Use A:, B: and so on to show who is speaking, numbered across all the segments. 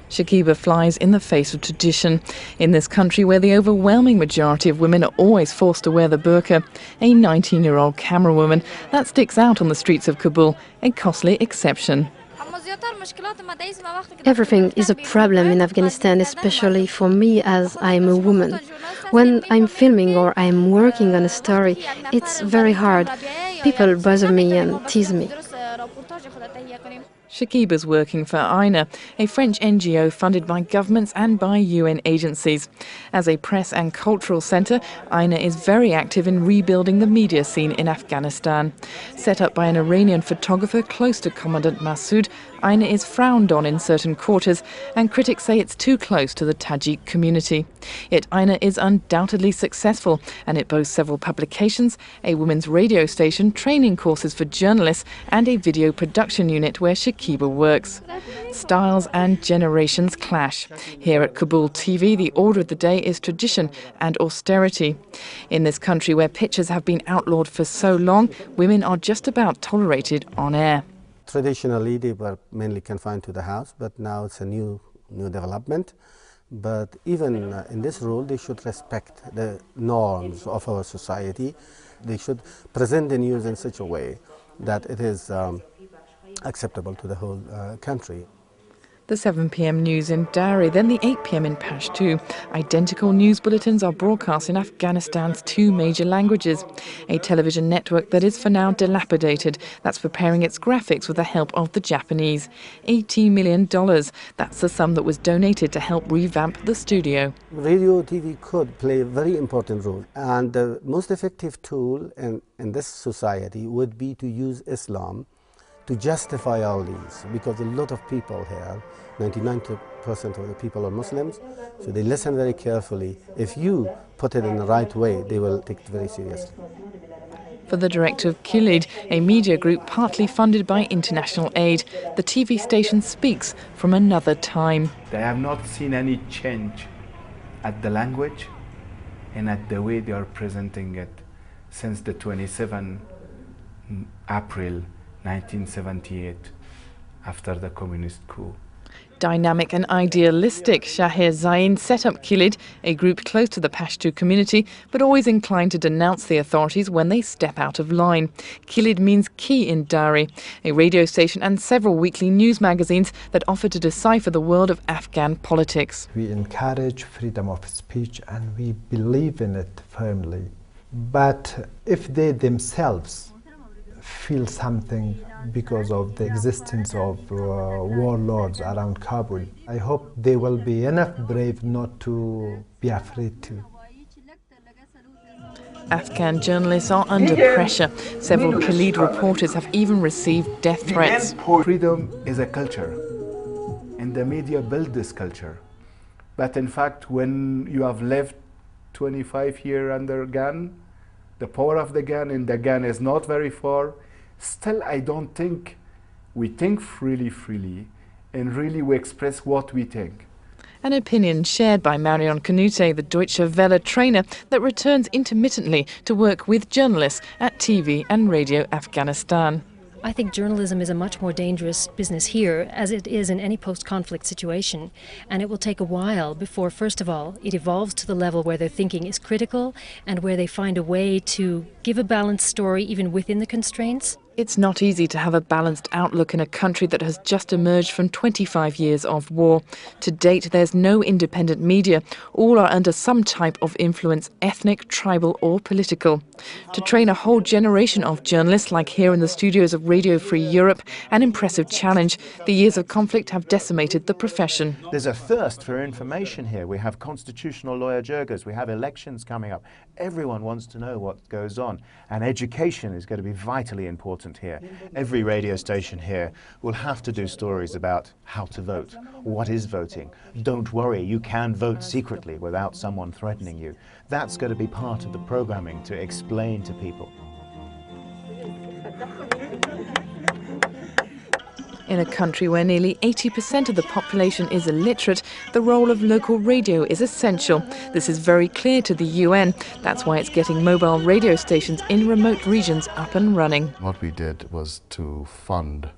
A: Shakiba flies in the face of tradition. In this country where the overwhelming majority of women are always forced to wear the burqa, a 19-year-old camerawoman, that sticks out on the streets of Kabul, a costly exception.
B: Everything is a problem in Afghanistan, especially for me as I'm a woman. When I'm filming or I'm working on a story, it's very hard. People bother me and tease me.
A: Shakiba's working for AINA, a French NGO funded by governments and by UN agencies. As a press and cultural centre, AINA is very active in rebuilding the media scene in Afghanistan. Set up by an Iranian photographer close to Commandant Massoud, AINA is frowned on in certain quarters, and critics say it's too close to the Tajik community. Yet AINA is undoubtedly successful, and it boasts several publications, a women's radio station, training courses for journalists, and a video production unit where Shakiba works. Styles and generations clash. Here at Kabul TV, the order of the day is tradition and austerity. In this country where pictures have been outlawed for so long, women are just about tolerated on air.
C: Traditionally, they were mainly confined to the house, but now it's a new development. But even in this role, they should respect the norms of our society. They should present the news in such a way that it is acceptable to the whole country.
A: The 7 p.m. news in Dari, then the 8 p.m. in Pashto. Identical news bulletins are broadcast in Afghanistan's 2 major languages. A television network that is for now dilapidated, that's preparing its graphics with the help of the Japanese. $80 million, that's the sum that was donated to help revamp the studio.
C: Radio TV could play a very important role, and the most effective tool in this society would be to use Islam to justify all these, because a lot of people here, 99% of the people are Muslims, so they listen very carefully. If you put it in the right way, they will take it very seriously.
A: For the director of Kilid, a media group partly funded by international aid, the TV station speaks from another time.
D: They have not seen any change at the language and at the way they are presenting it since the 27 April 1978, after the communist coup.
A: Dynamic and idealistic, Shahir Zain set up Kilid, a group close to the Pashto community, but always inclined to denounce the authorities when they step out of line. Kilid means key in Dari, a radio station and several weekly news magazines that offer to decipher the world of Afghan politics.
E: We encourage freedom of speech and we believe in it firmly. But if they themselves feel something because of the existence of warlords around Kabul, I hope they will be enough brave not to be afraid to.
A: Afghan journalists are under pressure. Several Khalid reporters have even received death threats.
D: Freedom is a culture, and the media build this culture. But in fact, when you have lived 25 years under a gun, the power of the gun, and the gun is not very far, still I don't think we think freely, and really we express what we think.
A: An opinion shared by Marion Canute, the Deutsche Welle trainer that returns intermittently to work with journalists at TV and Radio Afghanistan.
F: I think journalism is a much more dangerous business here, as it is in any post-conflict situation. And it will take a while before, first of all, it evolves to the level where their thinking is critical and where they find a way to give a balanced story even within the constraints.
A: It's not easy to have a balanced outlook in a country that has just emerged from 25 years of war. To date, there's no independent media. All are under some type of influence, ethnic, tribal or political. To train a whole generation of journalists, like here in the studios of Radio Free Europe, an impressive challenge. The years of conflict have decimated the profession.
G: There's a thirst for information here. We have constitutional lawyer jurgers, we have elections coming up. Everyone wants to know what goes on, and education is going to be vitally important here. Every radio station here will have to do stories about how to vote, what is voting. Don't worry, you can vote secretly without someone threatening you. That's going to be part of the programming to explain to people.
A: In a country where nearly 80% of the population is illiterate, the role of local radio is essential. This is very clear to the UN. That's why it's getting mobile radio stations in remote regions up and running.
H: What we did was to fund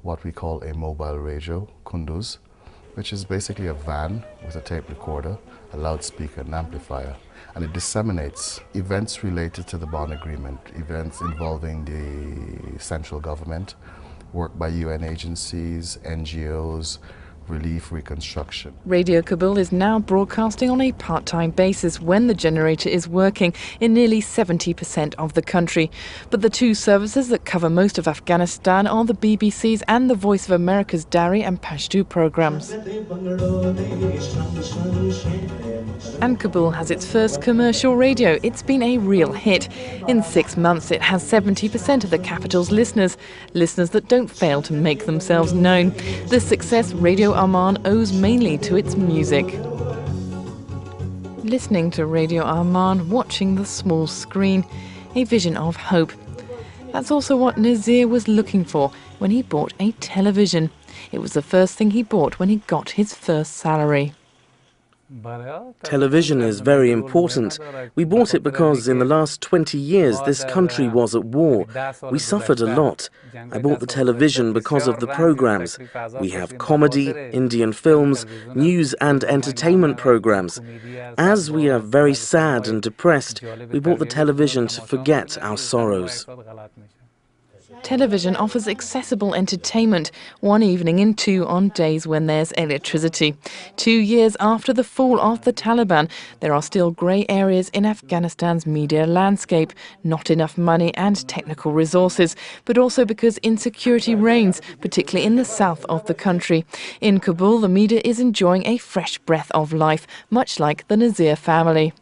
H: what we call a mobile radio, Kunduz, which is basically a van with a tape recorder, a loudspeaker and amplifier. And it disseminates events related to the bond agreement, events involving the central government, work by UN agencies, NGOs, relief, reconstruction.
A: Radio Kabul is now broadcasting on a part-time basis when the generator is working in nearly 70% of the country. But the two services that cover most of Afghanistan are the BBC's and the Voice of America's Dari and Pashto programs. And Kabul has its first commercial radio. It's been a real hit. In 6 months, it has 70% of the capital's listeners that don't fail to make themselves known. This success Radio Arman owes mainly to its music. Listening to Radio Arman, watching the small screen, a vision of hope. That's also what Nazir was looking for when he bought a television. It was the first thing he bought when he got his first salary.
I: Television is very important. We bought it because in the last 20 years this country was at war. We suffered a lot. I bought the television because of the programs. We have comedy, Indian films, news and entertainment programs. As we are very sad and depressed, we bought the television to forget our sorrows.
A: Television offers accessible entertainment, one evening in two on days when there's electricity. 2 years after the fall of the Taliban, there are still grey areas in Afghanistan's media landscape. Not enough money and technical resources, but also because insecurity reigns, particularly in the south of the country. In Kabul, the media is enjoying a fresh breath of life, much like the Nazir family.